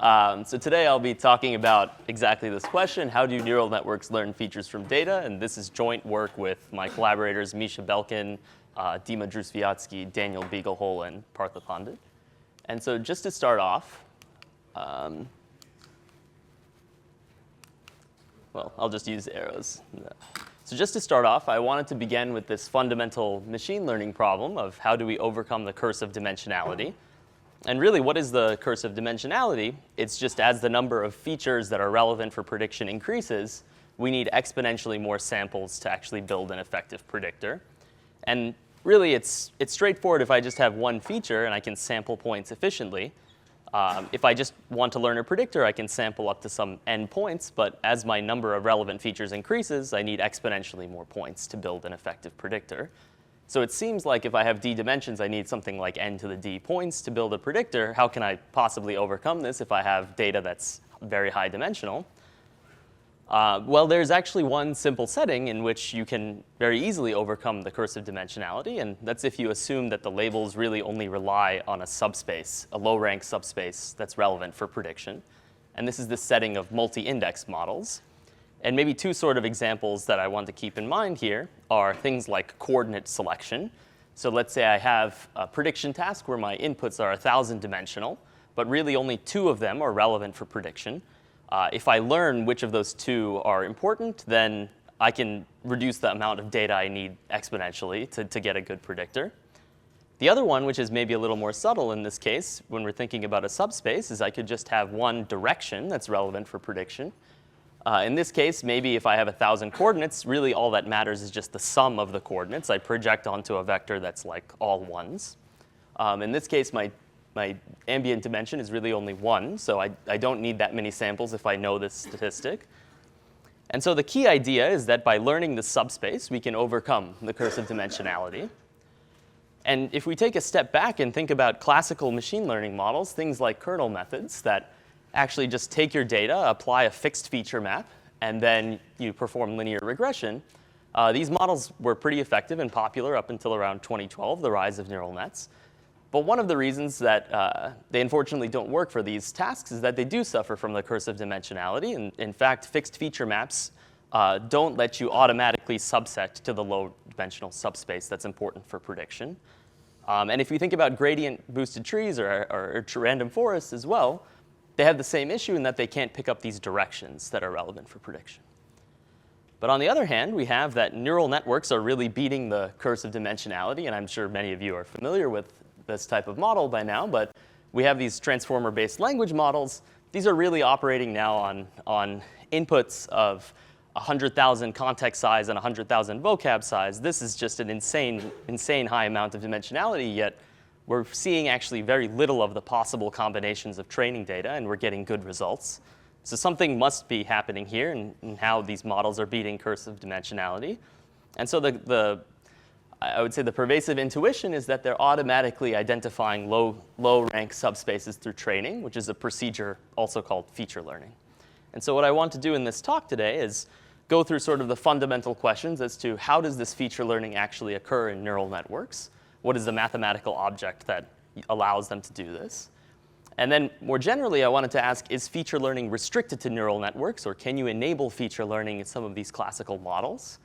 So today I'll be talking about exactly this question: how do neural networks learn features from data? And this is joint work with my collaborators Misha Belkin, Dima Drusviatsky, Daniel Beaglehole, and Partha Pandit. And so just to start off, well, I'll just use arrows. So just to start off, I wanted to begin with this fundamental machine learning problem of how do we overcome the curse of dimensionality. And really, what is the curse of dimensionality? It's just as the number of features that are relevant for prediction increases, we need exponentially more samples to actually build an effective predictor. And really, it's straightforward if I just have one feature and I can sample points efficiently. If I just want to learn a predictor, I can sample up to some n points. But as my number of relevant features increases, I need exponentially more points to build an effective predictor. So it seems like if I have d dimensions, I need something like n to the d points to build a predictor. How can I possibly overcome this if I have data that's very high dimensional? Well, there's actually one simple setting in which you can very easily overcome the curse of dimensionality, and that's if you assume that the labels really only rely on a subspace, a low-rank subspace that's relevant for prediction. And this is the setting of multi-index models. And maybe two sort of examples that I want to keep in mind here are things like coordinate selection. So let's say I have a prediction task where my inputs are 1,000-dimensional, but really only 2 of them are relevant for prediction. If I learn which of those 2 are important, then I can reduce the amount of data I need exponentially to get a good predictor. The other one, which is maybe a little more subtle in this case, when we're thinking about a subspace, is I could just have one direction that's relevant for prediction. In this case, maybe if I have 1,000 coordinates, really all that matters is just the sum of the coordinates. I project onto a vector that's like all ones. In this case, my ambient dimension is really only 1, so I don't need that many samples if I know this statistic. And so the key idea is that by learning the subspace, we can overcome the curse of dimensionality. And if we take a step back and think about classical machine learning models, things like kernel methods that actually just take your data, apply a fixed feature map, and then you perform linear regression, these models were pretty effective and popular up until around 2012, the rise of neural nets. But one of the reasons that they unfortunately don't work for these tasks is that they do suffer from the curse of dimensionality. And in fact, fixed feature maps don't let you automatically subset to the low-dimensional subspace that's important for prediction. And if you think about gradient-boosted trees or random forests as well, they have the same issue in that they can't pick up these directions that are relevant for prediction. But on the other hand, we have that neural networks are really beating the curse of dimensionality. And I'm sure many of you are familiar with this type of model by now. But we have these transformer-based language models. These are really operating now on inputs of 100,000 context size and 100,000 vocab size. This is just an insane high amount of dimensionality, yet we're seeing actually very little of the possible combinations of training data, and we're getting good results. So something must be happening here in how these models are beating curse of dimensionality. And so I would say the pervasive intuition is that they're automatically identifying low-rank subspaces through training, which is a procedure also called feature learning. And so what I want to do in this talk today is go through sort of the fundamental questions as to how does this feature learning actually occur in neural networks? What is the mathematical object that allows them to do this? And then more generally, I wanted to ask, is feature learning restricted to neural networks, or can you enable feature learning in some of these classical models?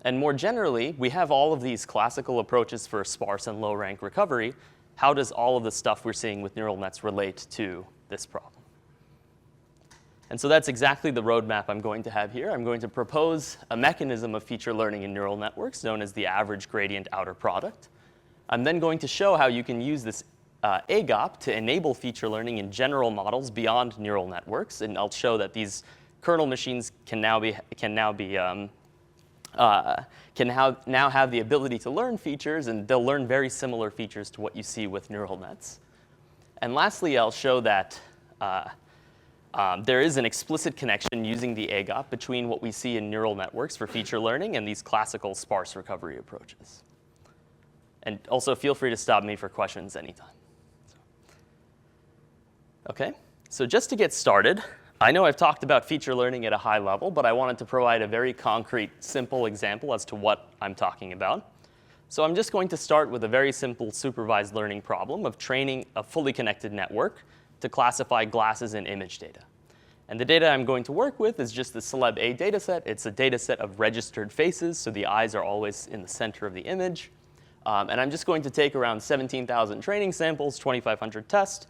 And more generally, we have all of these classical approaches for sparse and low-rank recovery. How does all of the stuff we're seeing with neural nets relate to this problem? And so that's exactly the roadmap I'm going to have here. I'm going to propose a mechanism of feature learning in neural networks known as the average gradient outer product. I'm then going to show how you can use this AGOP to enable feature learning in general models beyond neural networks. And I'll show that these kernel machines can now have the ability to learn features, and they'll learn very similar features to what you see with neural nets. And lastly, I'll show that there is an explicit connection using the AGOP between what we see in neural networks for feature learning and these classical sparse recovery approaches. And also, feel free to stop me for questions anytime. OK, so just to get started, I know I've talked about feature learning at a high level, but I wanted to provide a very concrete, simple example as to what I'm talking about. So I'm just going to start with a very simple supervised learning problem of training a fully connected network to classify glasses in image data. And the data I'm going to work with is just the Celeb A dataset. It's a dataset of registered faces, so the eyes are always in the center of the image. And I'm just going to take around 17,000 training samples, 2,500 tests.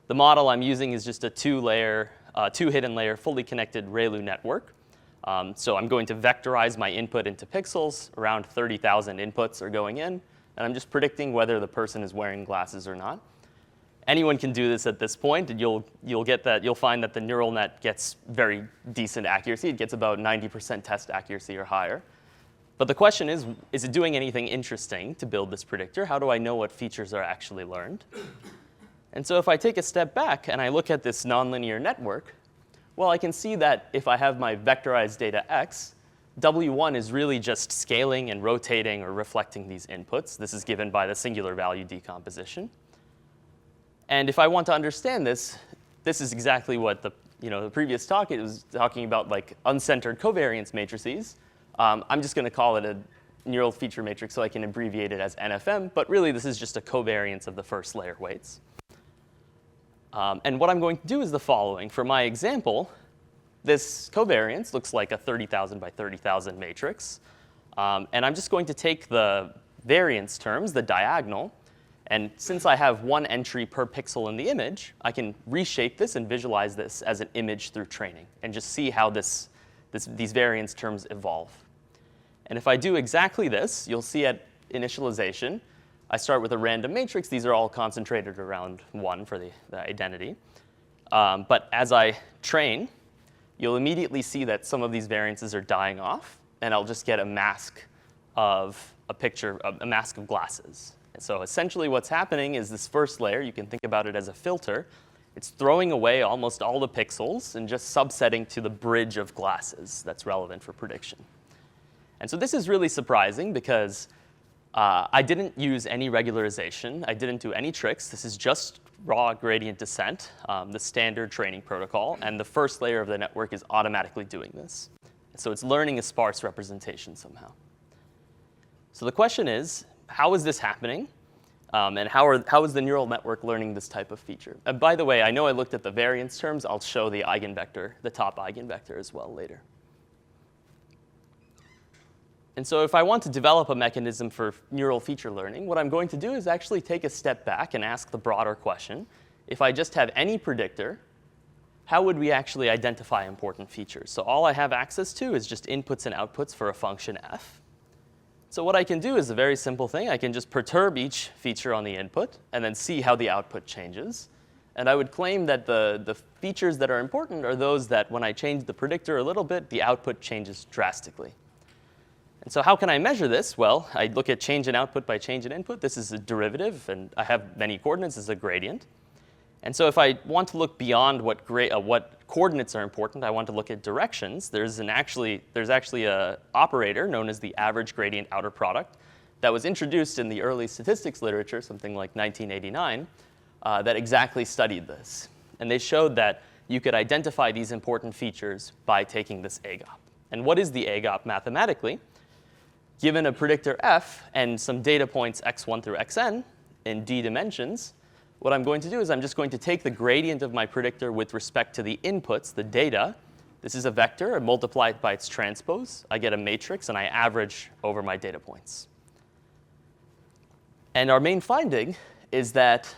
The model I'm using is just a two hidden layer, fully connected ReLU network. So I'm going to vectorize my input into pixels. Around 30,000 inputs are going in. And I'm just predicting whether the person is wearing glasses or not. Anyone can do this at this point, and you'll find that the neural net gets very decent accuracy. It gets about 90% test accuracy or higher. But the question is it doing anything interesting to build this predictor? How do I know what features are actually learned? And so if I take a step back and I look at this nonlinear network, well, I can see that if I have my vectorized data x, W1 is really just scaling and rotating or reflecting these inputs. This is given by the singular value decomposition. And if I want to understand this, this is exactly what the previous talk, it was talking about like uncentered covariance matrices. I'm just going to call it a neural feature matrix so I can abbreviate it as NFM. But really, this is just a covariance of the first layer weights. And what I'm going to do is the following. For my example, this covariance looks like a 30,000 by 30,000 matrix. And I'm just going to take the variance terms, the diagonal. And since I have one entry per pixel in the image, I can reshape this and visualize this as an image through training and just see how these variance terms evolve. And if I do exactly this, you'll see at initialization, I start with a random matrix. These are all concentrated around 1 for the identity. But as I train, you'll immediately see that some of these variances are dying off. And I'll just get a mask of a mask of glasses. So essentially what's happening is this first layer, you can think about it as a filter. It's throwing away almost all the pixels and just subsetting to the bridge of glasses that's relevant for prediction. And so this is really surprising because I didn't use any regularization. I didn't do any tricks. This is just raw gradient descent, the standard training protocol. And the first layer of the network is automatically doing this. So it's learning a sparse representation somehow. So the question is, how is this happening? And how is the neural network learning this type of feature? And by the way, I know I looked at the variance terms. I'll show the eigenvector, the top eigenvector as well later. And so if I want to develop a mechanism for neural feature learning, what I'm going to do is actually take a step back and ask the broader question. If I just have any predictor, how would we actually identify important features? So all I have access to is just inputs and outputs for a function f. So what I can do is a very simple thing. I can just perturb each feature on the input and then see how the output changes. And I would claim that the features that are important are those that when I change the predictor a little bit, the output changes drastically. And so how can I measure this? Well, I look at change in output by change in input. This is a derivative, and I have many coordinates as a gradient. And so if I want to look beyond what coordinates are important, I want to look at directions. There's actually an operator known as the average gradient outer product that was introduced in the early statistics literature, something like 1989, that exactly studied this. And they showed that you could identify these important features by taking this AGOP. And what is the AGOP mathematically? Given a predictor f and some data points x1 through xn in d dimensions, what I'm going to do is I'm just going to take the gradient of my predictor with respect to the inputs, the data. This is a vector. I multiply it by its transpose. I get a matrix, and I average over my data points. And our main finding is that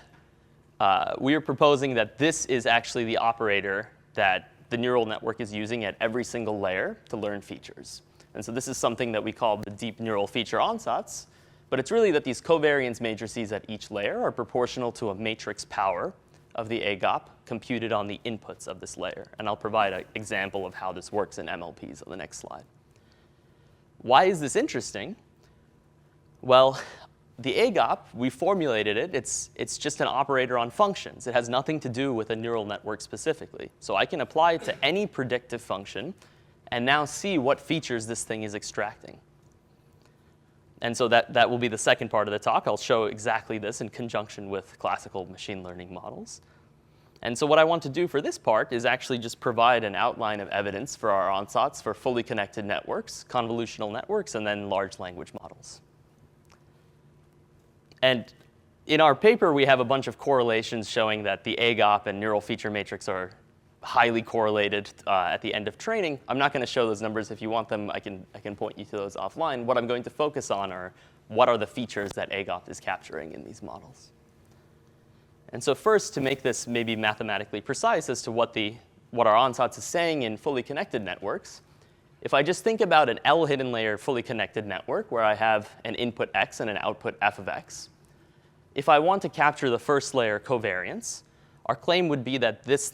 we are proposing that this is actually the operator that the neural network is using at every single layer to learn features. And so this is something that we call the deep neural feature ansatz. But it's really that these covariance matrices at each layer are proportional to a matrix power of the AGOP computed on the inputs of this layer. And I'll provide an example of how this works in MLPs on the next slide. Why is this interesting? Well, the AGOP, we formulated it. It's just an operator on functions. It has nothing to do with a neural network specifically. So I can apply it to any predictive function and now see what features this thing is extracting. And so that will be the second part of the talk. I'll show exactly this in conjunction with classical machine learning models. And so what I want to do for this part is actually just provide an outline of evidence for our ansatz for fully connected networks, convolutional networks, and then large language models. And in our paper, we have a bunch of correlations showing that the AGOP and neural feature matrix are highly correlated at the end of training. I'm not going to show those numbers. If you want them, I can point you to those offline. What I'm going to focus on are what are the features that AGOP is capturing in these models. And so first, to make this maybe mathematically precise as to what our ansatz is saying in fully connected networks, if I just think about an L hidden layer fully connected network where I have an input x and an output f of x, if I want to capture the first layer covariance, our claim would be that this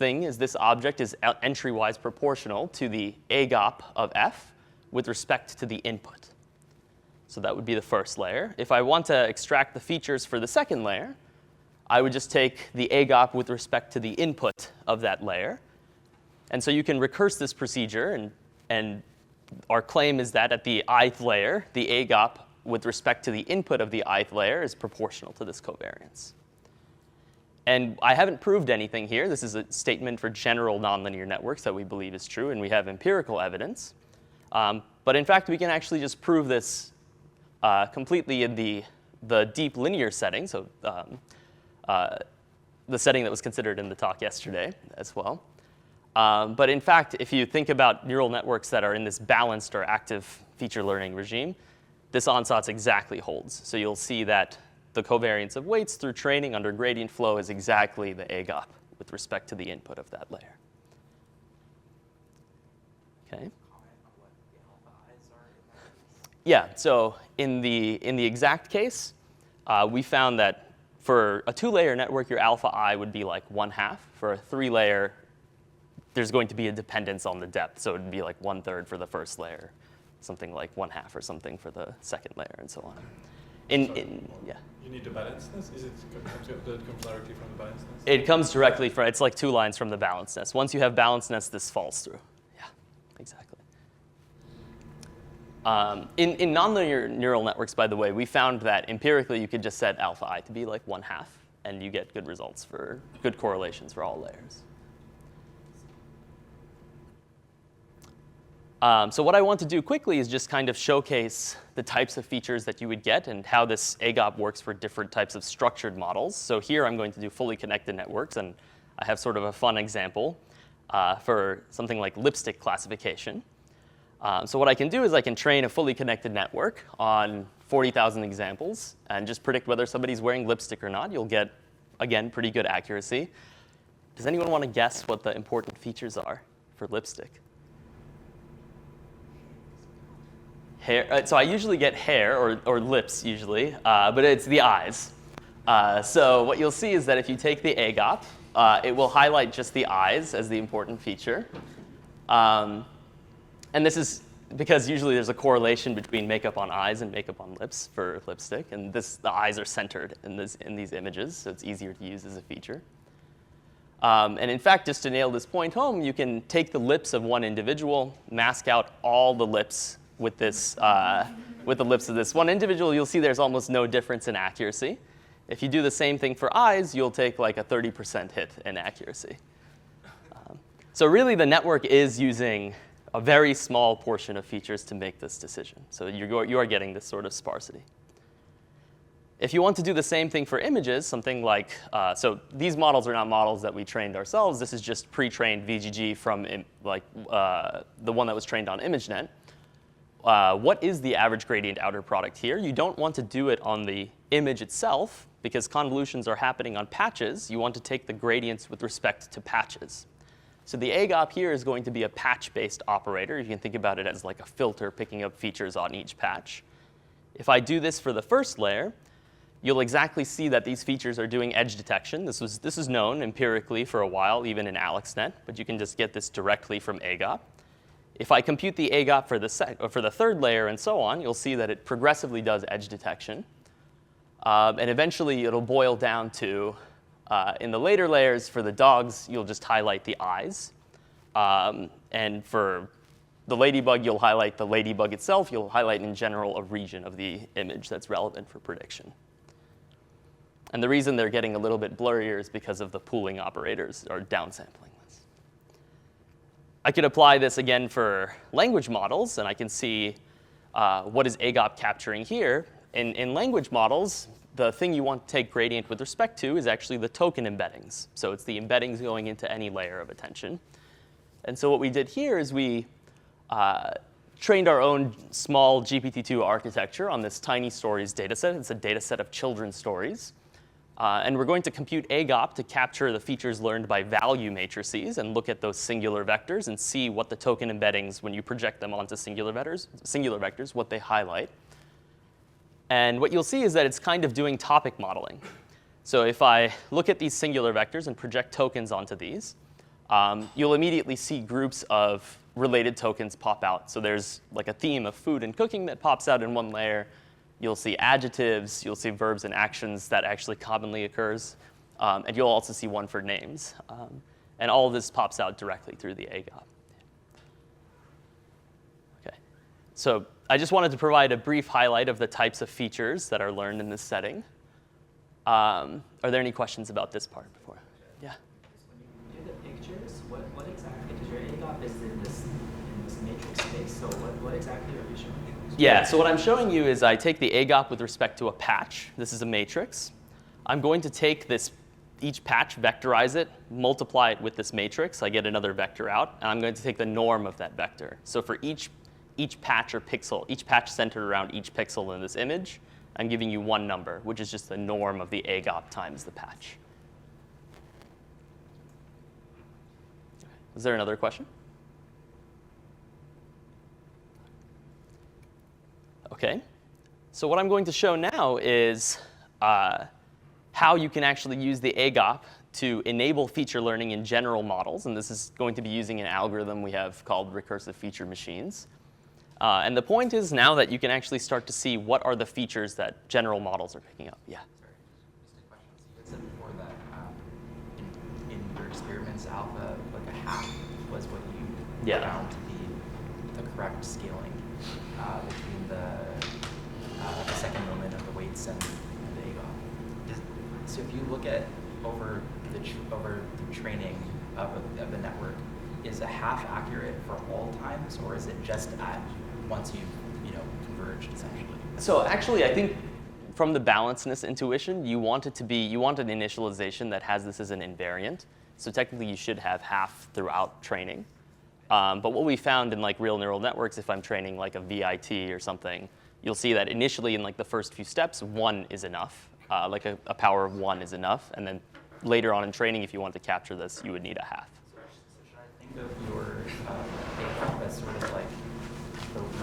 object is entry-wise proportional to the AGOP of f with respect to the input. So that would be the first layer. If I want to extract the features for the second layer, I would just take the AGOP with respect to the input of that layer. And so you can recurse this procedure, and our claim is that at the ith layer, the AGOP with respect to the input of the ith layer is proportional to this covariance. And I haven't proved anything here. This is a statement for general nonlinear networks that we believe is true, and we have empirical evidence. But in fact, we can actually just prove this completely in the deep linear setting, so the setting that was considered in the talk yesterday as well. But in fact, if you think about neural networks that are in this balanced or active feature learning regime, this ansatz exactly holds. So you'll see that the covariance of weights through training under gradient flow is exactly the AGOP with respect to the input of that layer. Okay. Yeah, so in the exact case, we found that for a 2-layer network, your alpha I would be like 1/2. For a 3-layer, there's going to be a dependence on the depth. So it would be like 1/3 for the first layer, something like 1/2 or something for the second layer, and so on. Yeah. You need the balanceness? Is it the comes directly from the balanceness? It comes directly from, it's like 2 lines from the balanceness. Once you have balanceness, this falls through. Yeah, exactly. In nonlinear neural networks, by the way, we found that empirically you could just set alpha I to be like 1/2, and you get good results for good correlations for all layers. So what I want to do quickly is just kind of showcase the types of features that you would get and how this AGOP works for different types of structured models. So here I'm going to do fully connected networks, and I have sort of a fun example for something like lipstick classification. So what I can do is I can train a fully connected network on 40,000 examples and just predict whether somebody's wearing lipstick or not. You'll get, again, pretty good accuracy. Does anyone want to guess what the important features are for lipstick? Hair. So I usually get hair, or lips usually, but it's the eyes. So what you'll see is that if you take the AGOP, it will highlight just the eyes as the important feature. And this is because usually there's a correlation between makeup on eyes and makeup on lips for lipstick. And the eyes are centered in these images, so it's easier to use as a feature. And in fact, just to nail this point home, you can take the lips of one individual, mask out all the lips with the lips of this one individual. You'll see there's almost no difference in accuracy. If you do the same thing for eyes, you'll take like a 30% hit in accuracy. So really, the network is using a very small portion of features to make this decision. So you are getting this sort of sparsity. If you want to do the same thing for images, something like, so these models are not models that we trained ourselves. This is just pre-trained VGG from the one that was trained on ImageNet. What is the average gradient outer product here? You don't want to do it on the image itself, because convolutions are happening on patches. You want to take the gradients with respect to patches. So the AGOP here is going to be a patch-based operator. You can think about it as like a filter picking up features on each patch. If I do this for the first layer, you'll exactly see that these features are doing edge detection. This is known empirically for a while, even in AlexNet, but you can just get this directly from AGOP. If I compute the AGOP for the third layer and so on, you'll see that it progressively does edge detection. And eventually, it'll boil down to, in the later layers, for the dogs, you'll just highlight the eyes. And for the ladybug, you'll highlight the ladybug itself. You'll highlight, in general, a region of the image that's relevant for prediction. And the reason they're getting a little bit blurrier is because of the pooling operators, or downsampling. I could apply this again for language models, and I can see what is AGOP capturing here. In language models, the thing you want to take gradient with respect to is actually the token embeddings. So it's the embeddings going into any layer of attention. And so what we did here is we trained our own small GPT-2 architecture on this tiny stories data set. It's a data set of children's stories. And we're going to compute AGOP to capture the features learned by value matrices and look at those singular vectors and see what the token embeddings, when you project them onto singular vectors, what they highlight. And what you'll see is that it's kind of doing topic modeling. So if I look at these singular vectors and project tokens onto these, you'll immediately see groups of related tokens pop out. So there's like a theme of food and cooking that pops out in one layer. You'll see adjectives. You'll see verbs and actions that actually commonly occurs. And you'll also see one for names. And all of this pops out directly through the AGOP. OK. So I just wanted to provide a brief highlight of the types of features that are learned in this setting. Are there any questions about this part before? Yeah. When you do the pictures, what exactly, because your AGOP is in this matrix space, so what exactly are you showing? Yeah, so what I'm showing you is I take the AGOP with respect to a patch. This is a matrix. I'm going to take each patch, vectorize it, multiply it with this matrix. I get another vector out, and I'm going to take the norm of that vector. So for each patch or pixel, each patch centered around each pixel in this image, I'm giving you one number, which is just the norm of the AGOP times the patch. Is there another question? OK. So what I'm going to show now is how you can actually use the AGOP to enable feature learning in general models. And this is going to be using an algorithm we have called recursive feature machines. And the point is now that you can actually start to see what are the features that general models are picking up. Yeah? Sorry, just a question. So you had said before that in your experiments, alpha, like a half was what you found to be the correct scaling between the second moment of the weights and the AGOP. So if you look at over the training of the network, is a half accurate for all times, or is it just at once you've converged essentially? So actually, I think from the balancedness intuition, you want an initialization that has this as an invariant. So technically, you should have half throughout training. But what we found in like real neural networks, if I'm training like a VIT or something, you'll see that initially in like the first few steps, 1 is enough. Like a power of 1 is enough. And then later on in training, if you want to capture this, you would need a half. So should I think of your AGOP as sort of like the order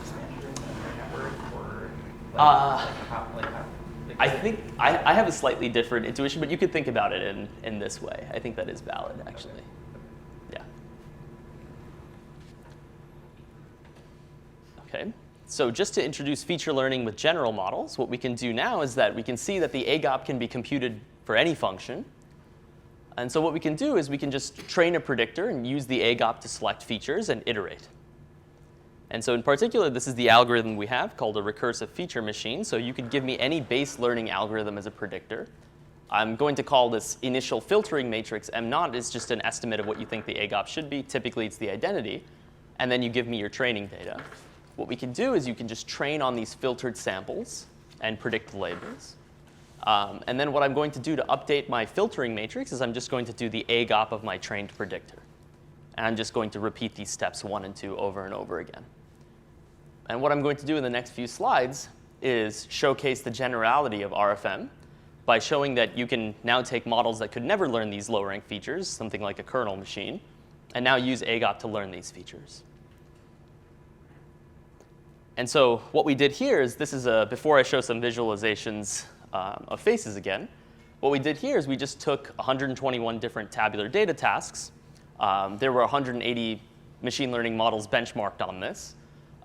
expansion of your network, or I think I have a slightly different intuition, but you could think about it in this way. I think that is valid, actually. Okay. Yeah. OK. So just to introduce feature learning with general models, what we can do now is that we can see that the AGOP can be computed for any function. And so what we can do is we can just train a predictor and use the AGOP to select features and iterate. And so in particular, this is the algorithm we have called a recursive feature machine. So you could give me any base learning algorithm as a predictor. I'm going to call this initial filtering matrix M0 is just an estimate of what you think the AGOP should be. Typically, it's the identity. And then you give me your training data. What we can do is you can just train on these filtered samples and predict the labels. And then what I'm going to do to update my filtering matrix is I'm just going to do the AGOP of my trained predictor. And I'm just going to repeat these steps 1 and 2 over and over again. And what I'm going to do in the next few slides is showcase the generality of RFM by showing that you can now take models that could never learn these low-rank features, something like a kernel machine, and now use AGOP to learn these features. And so what we did here is this is before I show some visualizations of faces again. What we did here is we just took 121 different tabular data tasks. There were 180 machine learning models benchmarked on this.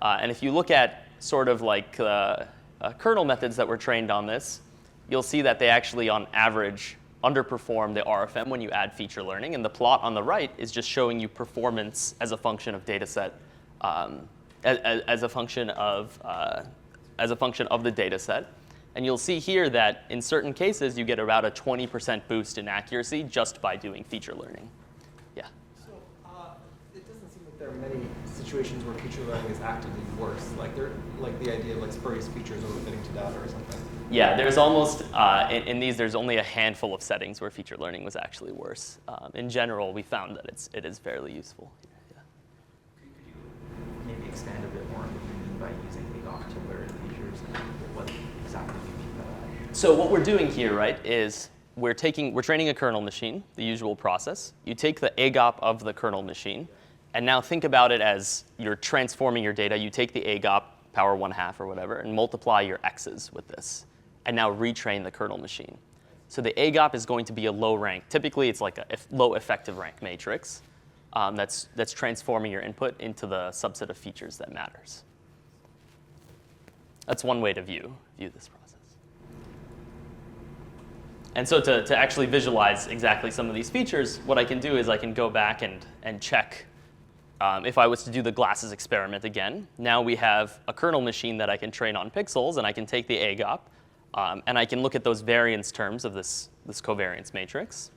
And if you look at sort of like kernel methods that were trained on this, you'll see that they actually, on average, underperform the RFM when you add feature learning. And the plot on the right is just showing you performance as a function of data set, as a function of the data set. And you'll see here that in certain cases, you get about a 20% boost in accuracy just by doing feature learning. Yeah? So it doesn't seem like there are many situations where feature learning is actively worse. Like the idea of like spurious features overfitting to data or something. Yeah, there's almost, in these, there's only a handful of settings where feature learning was actually worse. In general, we found that it is fairly useful. Yeah. Could you maybe expand a bit more on what you mean by using AGOP to learn features? What exactly do you mean by that? So what we're doing here, right, is we're training a kernel machine, the usual process. You take the AGOP of the kernel machine, and now think about it as you're transforming your data. You take the AGOP, power 1/2 or whatever, and multiply your x's with this, and now retrain the kernel machine. So the AGOP is going to be a low rank. Typically, it's like a low effective rank matrix that's transforming your input into the subset of features that matters. That's one way to view this process. And so to actually visualize exactly some of these features, what I can do is I can go back and check. If I was to do the glasses experiment again, now we have a kernel machine that I can train on pixels, and I can take the AGOP, and I can look at those variance terms of this covariance matrix.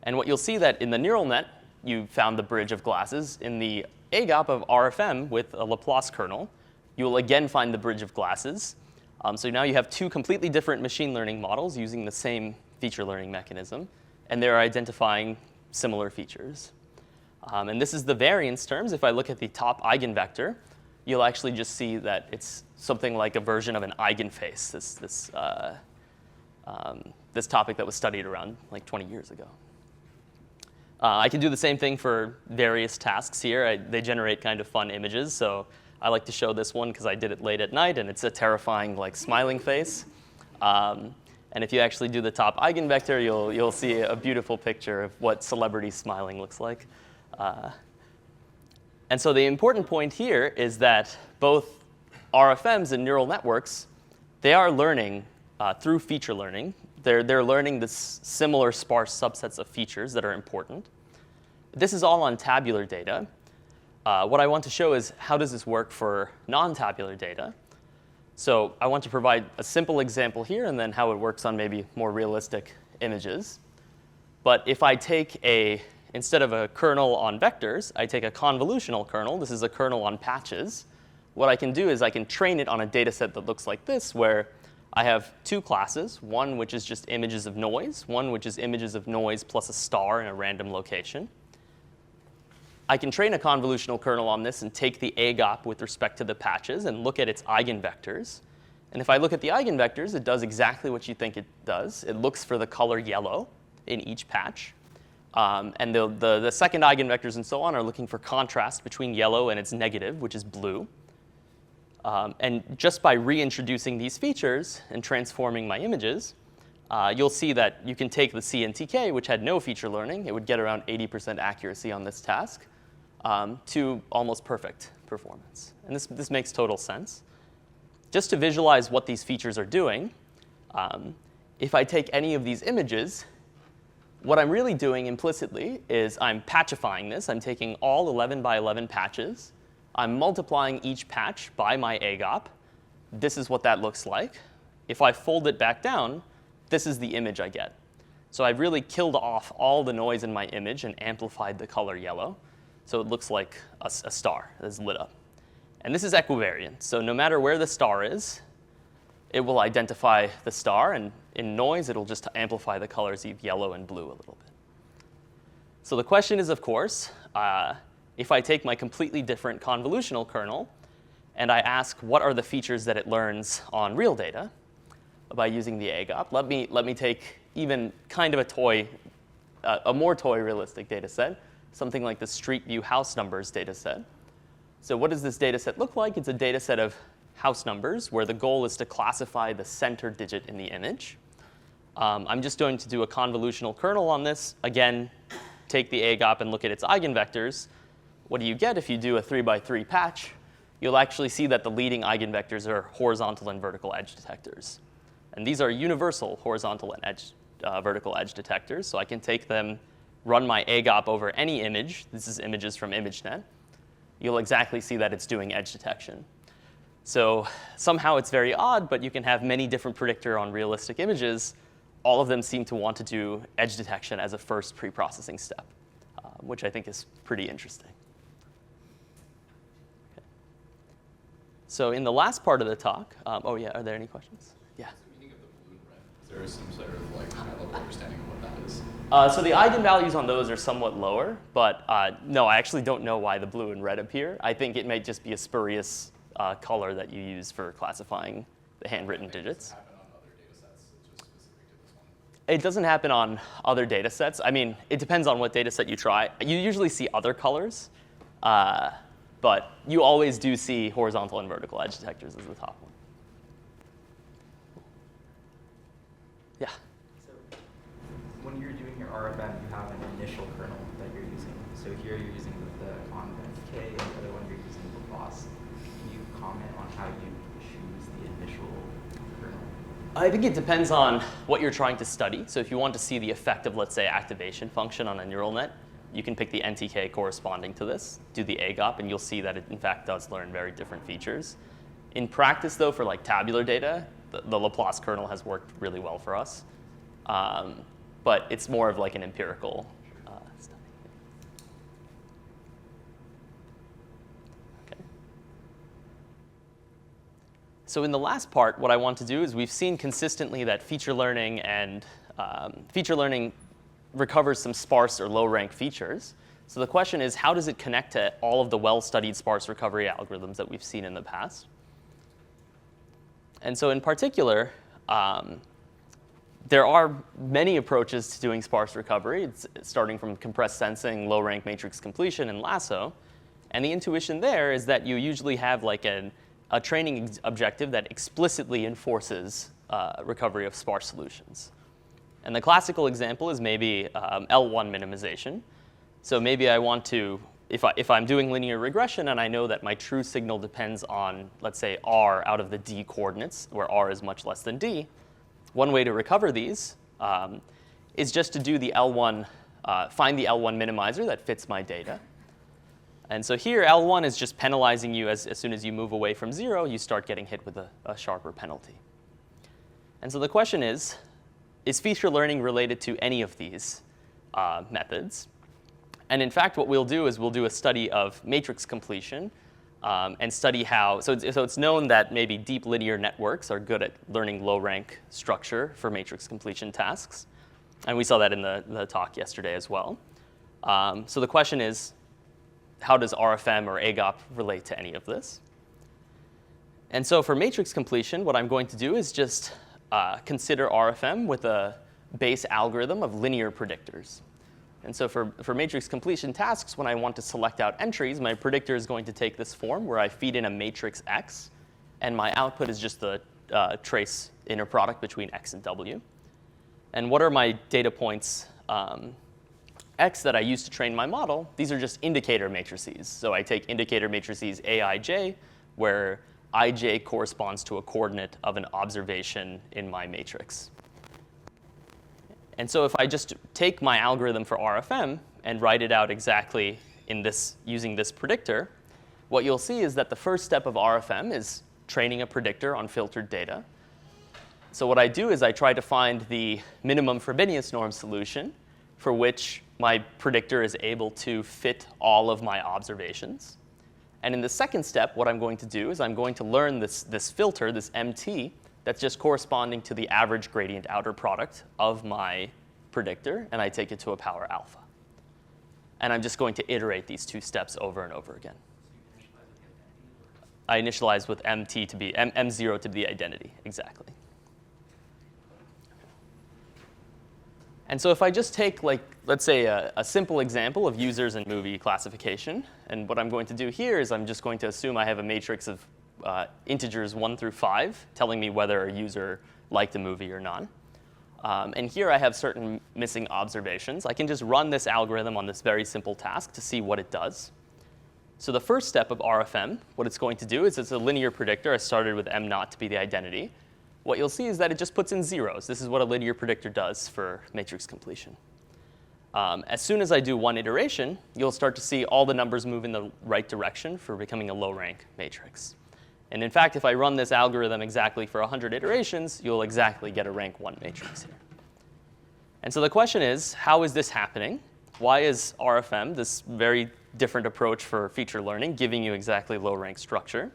And what you'll see that in the neural net, you found the bridge of glasses. In the AGOP of RFM with a Laplace kernel, you will again find the bridge of glasses. So now you have two completely different machine learning models using the same feature learning mechanism, and they're identifying similar features. And this is the variance terms. If I look at the top eigenvector, you'll actually just see that it's something like a version of an eigenface, this topic that was studied around like 20 years ago. I can do the same thing for various tasks here. They generate kind of fun images. So I like to show this one because I did it late at night, and it's a terrifying like smiling face. And if you actually do the top eigenvector, you'll see a beautiful picture of what celebrity smiling looks like. And so the important point here is that both RFMs and neural networks, they are learning through feature learning. They're learning this similar sparse subsets of features that are important. This is all on tabular data. What I want to show is how does this work for non-tabular data. So I want to provide a simple example here and then how it works on maybe more realistic images. But if I take instead of a kernel on vectors, I take a convolutional kernel. This is a kernel on patches. What I can do is I can train it on a data set that looks like this, where I have two classes, one which is just images of noise, one which is images of noise plus a star in a random location. I can train a convolutional kernel on this and take the AGOP with respect to the patches and look at its eigenvectors. And if I look at the eigenvectors, it does exactly what you think it does. It looks for the color yellow in each patch. And the second eigenvectors and so on are looking for contrast between yellow and its negative, which is blue. And just by reintroducing these features and transforming my images, you'll see that you can take the CNTK, which had no feature learning. It would get around 80% accuracy on this task, to almost perfect performance. And this makes total sense. Just to visualize what these features are doing, if I take any of these images, what I'm really doing implicitly is I'm patchifying this. I'm taking all 11 by 11 patches. I'm multiplying each patch by my AGOP. This is what that looks like. If I fold it back down, this is the image I get. So I've really killed off all the noise in my image and amplified the color yellow. So it looks like a star that's lit up. And this is equivariant. So no matter where the star is, it will identify the star. And in noise, it'll just amplify the colors of yellow and blue a little bit. So the question is, of course, if I take my completely different convolutional kernel and I ask what are the features that it learns on real data by using the AGOP, let me take even kind of a more toy realistic data set, something like the Street View house numbers data set. So what does this data set look like? It's a data set of house numbers where the goal is to classify the center digit in the image. I'm just going to do a convolutional kernel on this. Again, take the AGOP and look at its eigenvectors. What do you get if you do a 3 by 3 patch? You'll actually see that the leading eigenvectors are horizontal and vertical edge detectors. And these are universal horizontal and vertical edge detectors. So I can take them, run my AGOP over any image. This is images from ImageNet. You'll exactly see that it's doing edge detection. So somehow it's very odd, but you can have many different predictor on realistic images. All of them seem to want to do edge detection as a first pre-processing step, which I think is pretty interesting. Okay. So in the last part of the talk, oh yeah, are there any questions? Yeah. So there is some sort of like high-level understanding of what that is? So the eigenvalues on those are somewhat lower, but no, I actually don't know why the blue and red appear. I think it may just be a spurious color that you use for classifying the handwritten digits. It doesn't happen on other data sets. I mean, it depends on what data set you try. You usually see other colors, but you always do see horizontal and vertical edge detectors as the top one. Yeah? So when you're doing your RFM, you have an initial kernel that you're using. So here you're using the conv-k, and the other one you're using Laplace. Can you comment on how you choose the initial kernel? I think it depends on what you're trying to study. So if you want to see the effect of, let's say, activation function on a neural net, you can pick the NTK corresponding to this, do the AGOP, and you'll see that it, in fact, does learn very different features. In practice, though, for like tabular data, the Laplace kernel has worked really well for us. But it's more of like an empirical study. Okay. So in the last part, what I want to do is we've seen consistently that feature learning and feature learning recovers some sparse or low-rank features. So the question is, how does it connect to all of the well-studied sparse recovery algorithms that we've seen in the past? And so in particular, there are many approaches to doing sparse recovery. It's starting from compressed sensing, low-rank matrix completion, and lasso. And the intuition there is that you usually have like a training objective that explicitly enforces recovery of sparse solutions. And the classical example is maybe L1 minimization. So maybe I want to, if I'm doing linear regression and I know that my true signal depends on, let's say, R out of the D coordinates, where R is much less than D, one way to recover these is just to do the L1, find the L1 minimizer that fits my data. And so here, L1 is just penalizing you as soon as you move away from 0, you start getting hit with a sharper penalty. And so the question is feature learning related to any of these methods? And in fact, what we'll do is we'll do a study of matrix completion and study how, so it's known that maybe deep linear networks are good at learning low-rank structure for matrix completion tasks. And we saw that in the talk yesterday as well. So the question is, how does RFM or AGOP relate to any of this? And so for matrix completion, what I'm going to do is just consider RFM with a base algorithm of linear predictors. And so for matrix completion tasks, when I want to select out entries, my predictor is going to take this form where I feed in a matrix X, and my output is just the trace inner product between X and W. And what are my data points X that I use to train my model? These are just indicator matrices. So I take indicator matrices Aij, where ij corresponds to a coordinate of an observation in my matrix. And so if I just take my algorithm for RFM and write it out exactly in this, using this predictor, what you'll see is that the first step of RFM is training a predictor on filtered data. So what I do is I try to find the minimum Frobenius norm solution for which my predictor is able to fit all of my observations. And in the second step, what I'm going to do is I'm going to learn this filter, this MT, that's just corresponding to the average gradient outer product of my predictor, and I take it to a power alpha. And I'm just going to iterate these two steps over and over again. I initialize with MT to be, M0 to be the identity, exactly. And so if I just take, like, let's say, a simple example of users and movie classification, and what I'm going to do here is I'm just going to assume I have a matrix of integers 1 through 5, telling me whether a user liked a movie or not. And here I have certain missing observations. I can just run this algorithm on this very simple task to see what it does. So the first step of RFM, what it's going to do is it's a linear predictor. I started with M0 to be the identity. What you'll see is that it just puts in zeros. This is what a linear predictor does for matrix completion. As soon as I do one iteration, you'll start to see all the numbers move in the right direction for becoming a low-rank matrix. And in fact, if I run this algorithm exactly for 100 iterations, you'll exactly get a rank 1 matrix here. And so the question is, how is this happening? Why is RFM, this very different approach for feature learning, giving you exactly low-rank structure?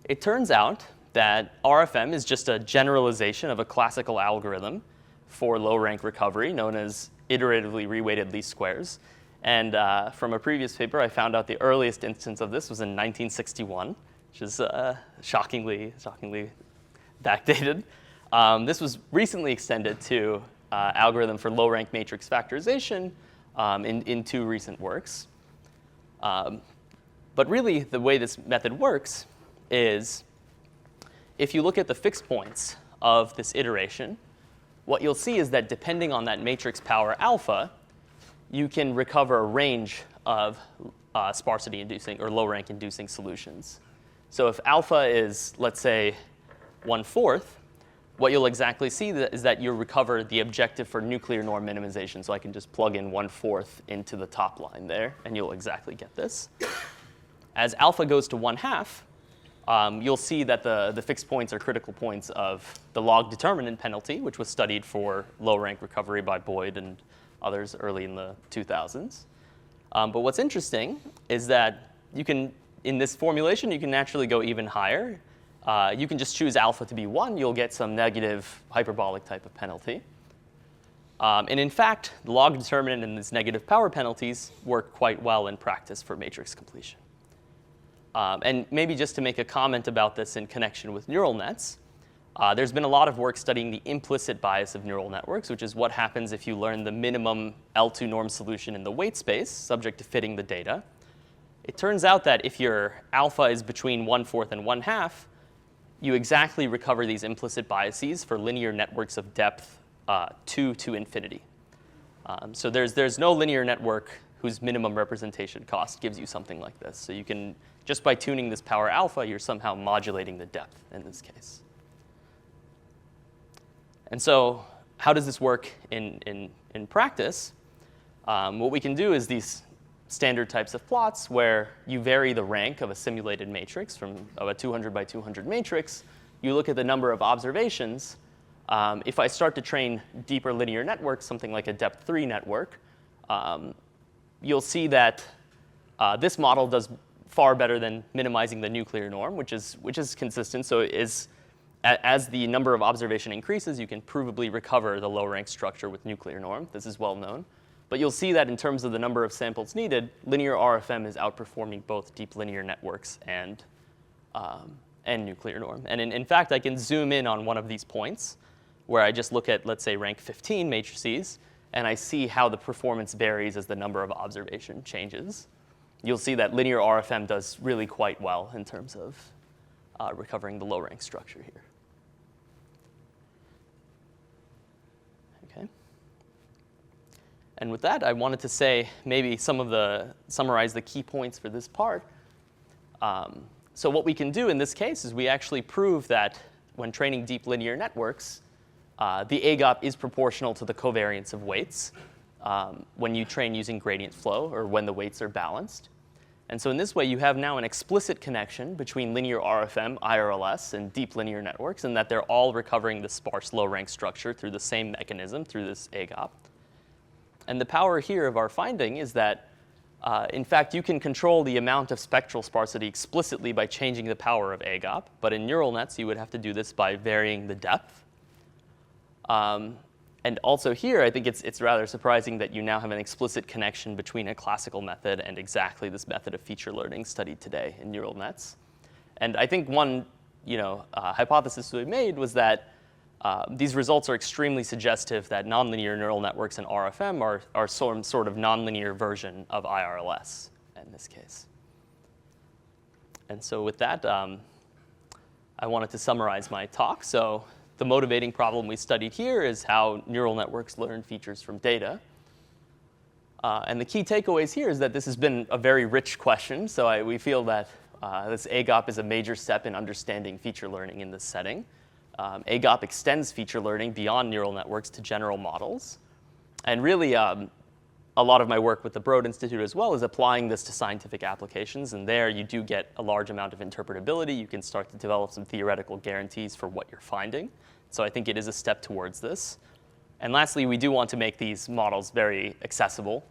It turns out that RFM is just a generalization of a classical algorithm for low-rank recovery known as iteratively reweighted least squares. And from a previous paper, I found out the earliest instance of this was in 1961, which is shockingly backdated. This was recently extended to algorithm for low-rank matrix factorization in two recent works. But really, the way this method works is if you look at the fixed points of this iteration, what you'll see is that depending on that matrix power alpha, you can recover a range of sparsity-inducing or low-rank inducing solutions. So if alpha is, let's say, 1/4, what you'll exactly see is that you'll recover the objective for nuclear norm minimization. So I can just plug in 1/4 into the top line there, and you'll exactly get this. As alpha goes to 1/2, you'll see that the fixed points are critical points of the log determinant penalty, which was studied for low-rank recovery by Boyd and others early in the 2000s. But what's interesting is that you can, in this formulation, you can actually go even higher. You can just choose alpha to be 1. You'll get some negative hyperbolic type of penalty. And in fact, the log determinant and these negative power penalties work quite well in practice for matrix completion. And maybe just to make a comment about this in connection with neural nets, there's been a lot of work studying the implicit bias of neural networks, which is what happens if you learn the minimum L2 norm solution in the weight space, subject to fitting the data. It turns out that if your alpha is between 1/4 and 1/2, you exactly recover these implicit biases for linear networks of depth 2 to infinity. So there's no linear network whose minimum representation cost gives you something like this. So you can, just by tuning this power alpha, you're somehow modulating the depth in this case. And so how does this work in practice? What we can do is these standard types of plots where you vary the rank of a simulated matrix from a 200 by 200 matrix. You look at the number of observations. If I start to train deeper linear networks, something like a depth 3 network, you'll see that this model does far better than minimizing the nuclear norm, which is consistent. So as the number of observation increases, you can provably recover the low-rank structure with nuclear norm. This is well known. But you'll see that in terms of the number of samples needed, linear RFM is outperforming both deep linear networks and nuclear norm. And in fact, I can zoom in on one of these points where I just look at, let's say, rank 15 matrices, and I see how the performance varies as the number of observation changes. You'll see that linear RFM does really quite well in terms of recovering the low-rank structure here. Okay. And with that, I wanted to say maybe summarize the key points for this part. So what we can do in this case is we actually prove that when training deep linear networks, the AGOP is proportional to the covariance of weights when you train using gradient flow or when the weights are balanced. And so in this way, you have now an explicit connection between linear RFM, IRLS, and deep linear networks, and that they're all recovering the sparse low-rank structure through the same mechanism, through this AGOP. And the power here of our finding is that, in fact, you can control the amount of spectral sparsity explicitly by changing the power of AGOP. But in neural nets, you would have to do this by varying the depth. And also here, I think it's rather surprising that you now have an explicit connection between a classical method and exactly this method of feature learning studied today in neural nets. And I think one hypothesis we made was that these results are extremely suggestive that nonlinear neural networks in RFM are some sort of nonlinear version of IRLS in this case. And so with that, I wanted to summarize my talk. So the motivating problem we studied here is how neural networks learn features from data. And the key takeaways here is that this has been a very rich question. So we feel that this AGOP is a major step in understanding feature learning in this setting. AGOP extends feature learning beyond neural networks to general models. And really, a lot of my work with the Broad Institute as well is applying this to scientific applications. And there you do get a large amount of interpretability. You can start to develop some theoretical guarantees for what you're finding. So I think it is a step towards this. And lastly, we do want to make these models very accessible.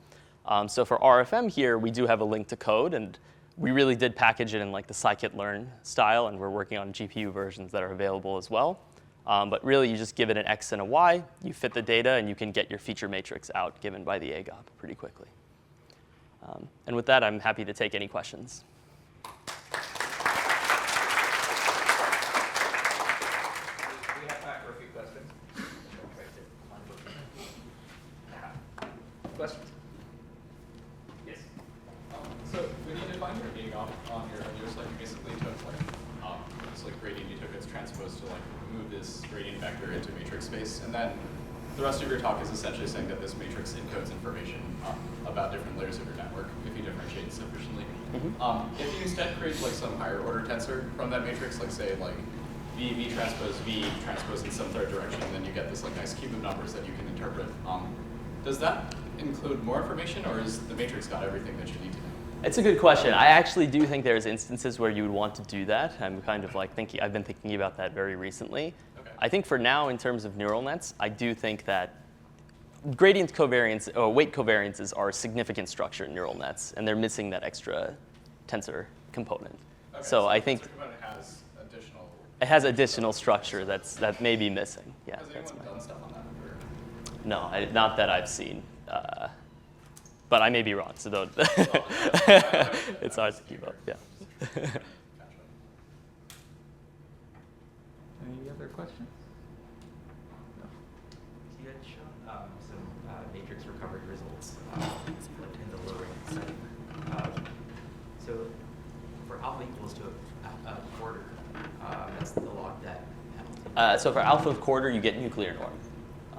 So for RFM here, we do have a link to code. And We really did package it in like the scikit-learn style, and we're working on GPU versions that are available as well. But really, you just give it an X and a Y, you fit the data, and you can get your feature matrix out given by the AGOP pretty quickly. And with that, I'm happy to take any questions. We have time for a few questions. Questions? Yes. So when you define your AGOP on your slide, you basically took this gradient, you took its transpose to move this gradient vector into matrix space, and then the rest of your talk is essentially saying that this matrix encodes information about different layers of your network if you differentiate sufficiently. If you instead create some higher order tensor from that matrix, say V transpose in some third direction, and then you get this nice cube of numbers that you can interpret. Does that include more information, or is the matrix got everything that you need to know? It's a good question. I actually do think there's instances where you would want to do that. I'm kind of I've been thinking about that very recently. Okay. I think for now, in terms of neural nets, I do think that gradient covariance or weight covariances are a significant structure in neural nets, and they're missing that extra tensor component. Okay, so I think it has additional structure that may be missing. Yeah, has anyone done stuff on that? Or? No, not that I've seen. But I may be wrong, so don't. It's hard to keep up. Yeah. Any other questions? No. You had shown some matrix recovery results in the low rank setting. So for alpha equals to a quarter, that's the log that penalty. So for alpha of quarter, you get nuclear norm.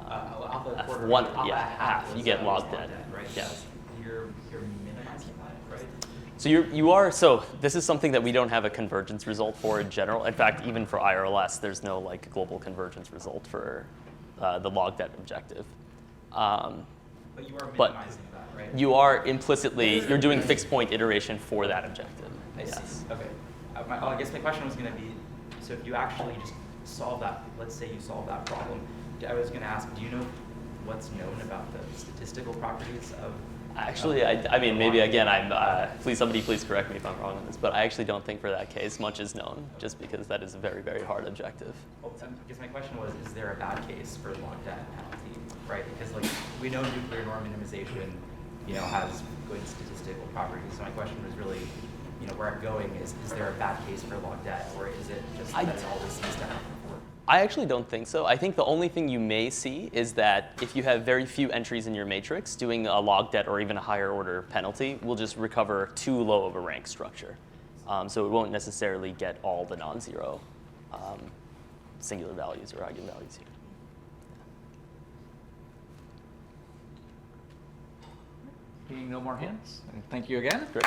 Alpha of quarter. Half. You get log dead. Right? Yes. You're minimizing that, right? So so this is something that we don't have a convergence result for in general. In fact, even for IRLS, there's no global convergence result for the log debt objective. But you are minimizing that, right? You are you're doing fixed point iteration for that objective. I Yes. see. Okay. I guess my question was going to be, so if you actually just solve that, let's say you solve that problem, I was going to ask, do you know what's known about the statistical properties of? Actually, I mean, maybe again, somebody please correct me if I'm wrong on this, but I actually don't think for that case much is known, just because that is a very, very hard objective. Well, I guess my question was, is there a bad case for log debt penalty, right? Because we know nuclear norm minimization, has good statistical properties. So my question was really, where I'm going is there a bad case for log debt, or is it just that it always seems to happen? I actually don't think so. I think the only thing you may see is that if you have very few entries in your matrix, doing a log debt or even a higher order penalty will just recover too low of a rank structure. So it won't necessarily get all the non-zero singular values or eigenvalues here. Seeing no more hands, and thank you again. Great.